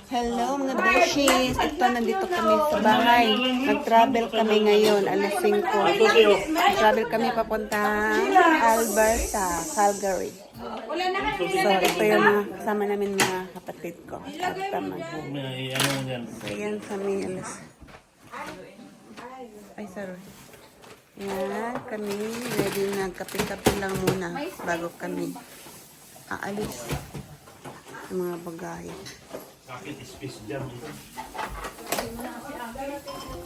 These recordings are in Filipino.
Hello mga beshies! Ito, nandito kami sa bahay. Nag-travel kami ngayon, alas 5. Nag-travel kami papuntang Alberta, Calgary. So, ito yung mga kasama namin mga kapatid ko. At tamad. So, yan kami alas... Ay, sorry. Yan, kami ready na kape-kape lang muna bago kami aalis ng mga bagay.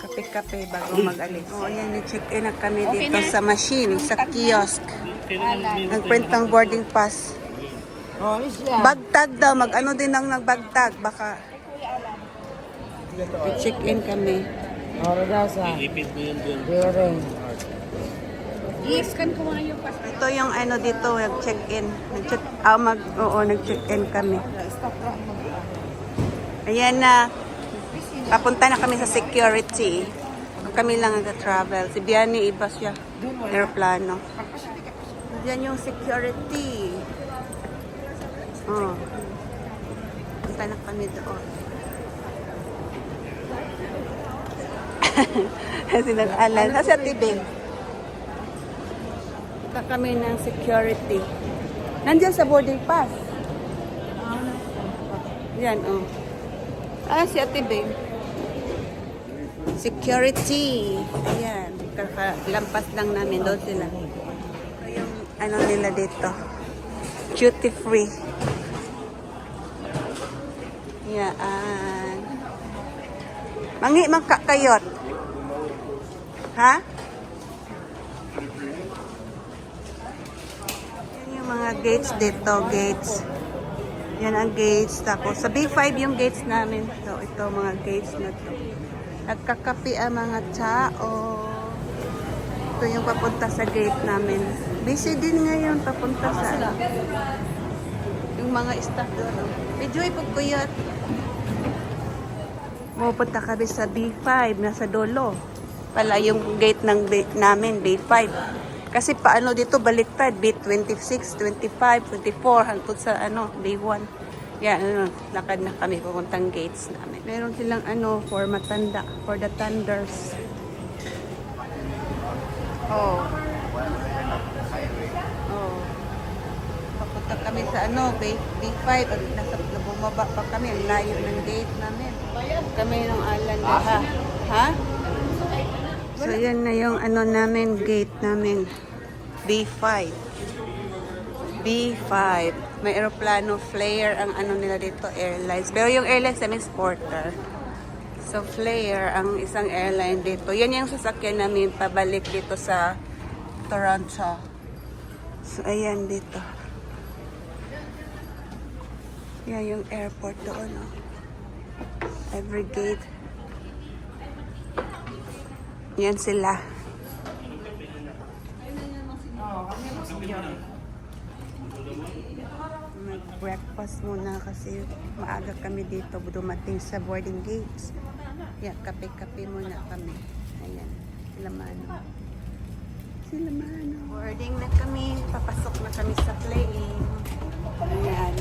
Kape-kape bago mag-alis. O, yan, check-in na kami dito sa machine, sa kiosk. Nag-print ng boarding pass. Bagtag daw, mag-ano din ang nagbagtag. Baka check-in kami. I-scan ko muna yung passport. Ito yung ano dito, nag-check-in. Nag-check-in kami. Ayan na. Papunta na kami sa security. Kami lang nag-travel. Si Biani, iba siya. Aeroplano. Diyan yung security. Oh. Punta na kami doon. Kasi nag-alan. Kasi atibin. Punta kami ng security. Nandiyan sa boarding pass. Yan, oh. Ah, si Ate Beng. Security. Ayan. Lampas lang namin. Doon sila. Ito yung ano nila dito. Duty free. Yan. Mangi magkakayot. Ha? Yan yung mga gates dito. Gates. Yan ang gates. Tapos sa B5 yung gates namin. So, ito mga gates na to. Nagkakapi ang mga tao. Ito yung papunta sa gate namin. Busy din ngayon papunta sa yung mga staff doon. Medyo ipagkuyot. Pupunta kami sa B5. Nasa dulo. Pala yung gate ng namin, B5. Kasi paano dito baliktad, B26, 25, 24 hangtod sa ano, B1. Yan, ano, lakad na kami papuntang gates namin. Meron silang ano for matanda, for the thunders. Oh. Oh. Papunta kami sa ano, B5 at nasa bumaba pa kami, ang layo ng gate namin. Kami ng Alan ha. Ha? So, yan na yung ano namin, gate namin. B5. B5. May aeroplano, Flair, ang ano nila dito, airlines. Pero yung airlines namin, Porter. So, Flair, ang isang airline dito. Yan yung sasakyan namin pabalik dito sa Toronto. So, ayan dito. Yan yung airport doon, oh. Every gate. Yan sila. Mag-breakfast muna kasi maaga kami dito dumating sa boarding gates. Yan, kape-kape muna kami. Ayan, sila Mano. Sila Mano. Boarding na kami. Papasok na kami sa plane. Ayan.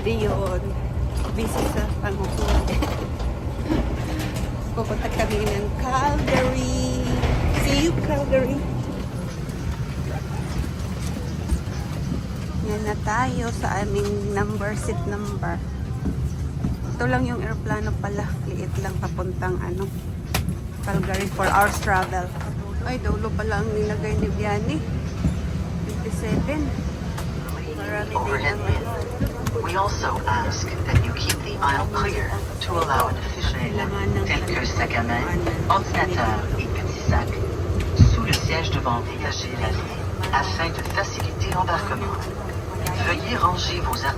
Diyon. Busy sa panguhuli. Pupunta kami ng Calgary. See you, Calgary. Yan na tayo sa aming seat number. Ito lang yung aeroplano pala. Liit lang papuntang ano, Calgary for hours travel. Ay, dulo pala ang nilagay ni Biani. 27. Marami din ang ano. We also ask that you keep the aisle clear to allow an efficient tel que sac à main, ordinateur et petits sacs sous le siège devant dégagé l'allée afin de faciliter l'embarquement. Veuillez ranger vos articles.